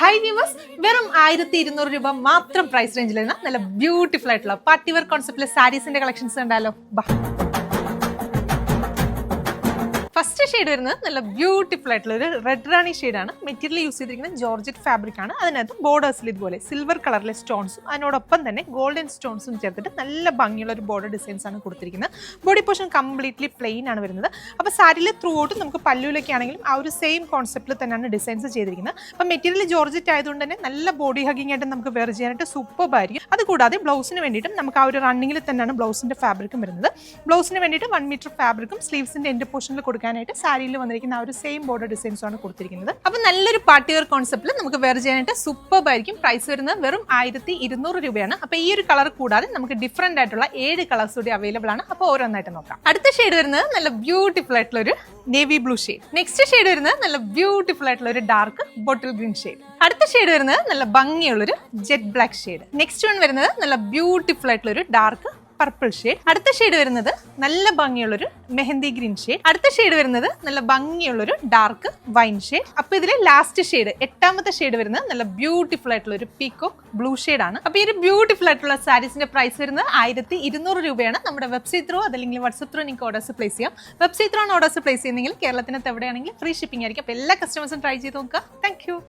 High viewers, വെറും 1200 രൂപ മാത്രം പ്രൈസ് റേഞ്ചിൽ വരുന്ന നല്ല ബ്യൂട്ടിഫുൾ ആയിട്ടുള്ള പാർട്ടി വെയർ കോൺസെപ്റ്റിലെ സാരീസിന്റെ കളക്ഷൻസ് കണ്ടാലോ. ഫസ്റ്റ് ഷെയ്ഡ് വരുന്നത് നല്ല ബ്യൂട്ടിഫുൾ ആയിട്ടുള്ള ഒരു റെഡ് റാണി ഷെയ്ഡാണ്. മെറ്റീരിയൽ യൂസ് ചെയ്തിരിക്കുന്നത് ജോർജറ്റ് ഫാബ്രിക് ആണ്. അതിനകത്ത് ബോർഡേഴ്സിൽ ഇതുപോലെ സിൽവർ കളറിലെ സ്റ്റോൺസും അതിനോടൊപ്പം തന്നെ ഗോൾഡൻ സ്റ്റോൺസും ചേർത്തിട്ട് നല്ല ഭംഗിയുള്ള ഒരു ബോർഡർ ഡിസൈൻസ് ആണ് കൊടുത്തിരിക്കുന്നത്. ബോഡി പോർഷൻ കംപ്ലീറ്റ്ലി പ്ലെയിൻ ആണ് വരുന്നത്. അപ്പോൾ സാരിയിൽ ത്രൂ ഔട്ട് നമുക്ക് പല്ലുവിലൊക്കെ ആണെങ്കിലും ആ ഒരു സെയിം കോൺസെപ്റ്റിൽ തന്നെയാണ് ഡിസൈൻസ് ചെയ്തിരിക്കുന്നത്. അപ്പോൾ മെറ്റീരിയൽ ജോർജറ്റ് ആയതുകൊണ്ട് തന്നെ നല്ല ബോഡി ഹഗിങ് ആയിട്ട് നമുക്ക് വെയർ ചെയ്യാനായിട്ട് സൂപ്പർ ആയിരിക്കും. അതുകൂടാതെ ബ്ലൗസിന് വേണ്ടിയിട്ടും നമുക്ക് ആ ഒരു റണ്ണിങ്ങിൽ തന്നെയാണ് ബ്ലൗസിന്റെ ഫാബ്രിക്കും വരുന്നത്. ബ്ലൗസിന് വേണ്ടിയിട്ട് 1 മീറ്റർ ഫാബ്രിക്കും സ്ലീവ്സിന്റെ എൻഡ് പോർഷനിൽ കൊടുക്കാനായിട്ട് സാരിയിൽ വന്നിരിക്കുന്ന ആ ഒരു സെയിം ബോർഡർ ഡിസൈൻസ് ആണ് കൊടുത്തിരിക്കുന്നത്. അപ്പൊ നല്ലൊരു പാർട്ടി വെയർ കോൺസെപ്റ്റിൽ നമുക്ക് വെയർ ചെയ്യാനായിട്ട് സൂപ്പർ ആയിരിക്കും. പ്രൈസ് വരുന്നത് വെറും 1200 രൂപയാണ്. അപ്പൊ ഈ ഒരു കളർ കൂടാതെ നമുക്ക് ഡിഫറെന്റ് ആയിട്ടുള്ള 7 കളേഴ്സ് കൂടി അവൈലബിൾ ആണ്. അപ്പൊ ഓരോന്നായിട്ട് നോക്കാം. അടുത്ത ഷെയ്ഡ് വരുന്നത് നല്ല ബ്യൂട്ടിഫുൾ ആയിട്ടുള്ള ഒരു navy blue shade. Next shade വരുന്നത് നല്ല ബ്യൂട്ടിഫുൾ ആയിട്ടുള്ള ഒരു ഡാർക്ക് ബോട്ടിൽ ഗ്രീൻ ഷെയ്ഡ്. അടുത്ത ഷെയ്ഡ് വരുന്നത് നല്ല ഭംഗിയുള്ള ഒരു jet black shade. Next one വരുന്നത് നല്ല ബ്യൂട്ടിഫുൾ ആയിട്ടുള്ള ഒരു ഡാർക്ക് പർപ്പിൾ ഷെയ്ഡ്. അടുത്ത ഷെയ്ഡ് വരുന്നത് നല്ല ഭംഗിയുള്ളൊരു മെഹന്തി ഗ്രീൻ ഷെയ്ഡ്. അടുത്ത ഷെയ്ഡ് വരുന്നത് നല്ല ഭംഗിയുള്ളൊരു ഡാർക്ക് വൈൻ ഷെയ്ഡ്. അപ്പൊ ഇതിലെ ലാസ്റ്റ് ഷെയ്ഡ് 8ാമത്തെ ഷെയ്ഡ് വരുന്നത് നല്ല ബ്യൂട്ടിഫുൾ ആയിട്ടുള്ള ഒരു പീകോക്ക് ബ്ലൂ ഷെയ്ഡ് ആണ്. അപ്പൊ ഈ ഒരു ബ്യൂട്ടിഫുൾ ആയിട്ടുള്ള സാരീസിന്റെ പ്രൈസ് വരുന്നത് 1200 രൂപയാണ്. നമ്മുടെ വെബ്സൈറ്റ് ത്രൂ അതല്ലെങ്കിൽ വാട്സ്ആപ്പ് ത്രൂ നിങ്ങൾക്ക് ഓർഡേഴ്സ് പ്ലേസ് ചെയ്യാം. വെബ്സൈറ്റ് ത്രൂ ആണ് ഓർഡേഴ്സ് പ്ലേസ് ചെയ്യുന്നെങ്കിൽ കേരളത്തിനകത്ത് എവിടെയാണെങ്കിലും ഫ്രീ ഷിപ്പിംഗ് ആയിരിക്കും. അപ്പൊ എല്ലാ കസ്റ്റമേഴ്സും ട്രൈ ചെയ്ത് നോക്കുക. Thank you.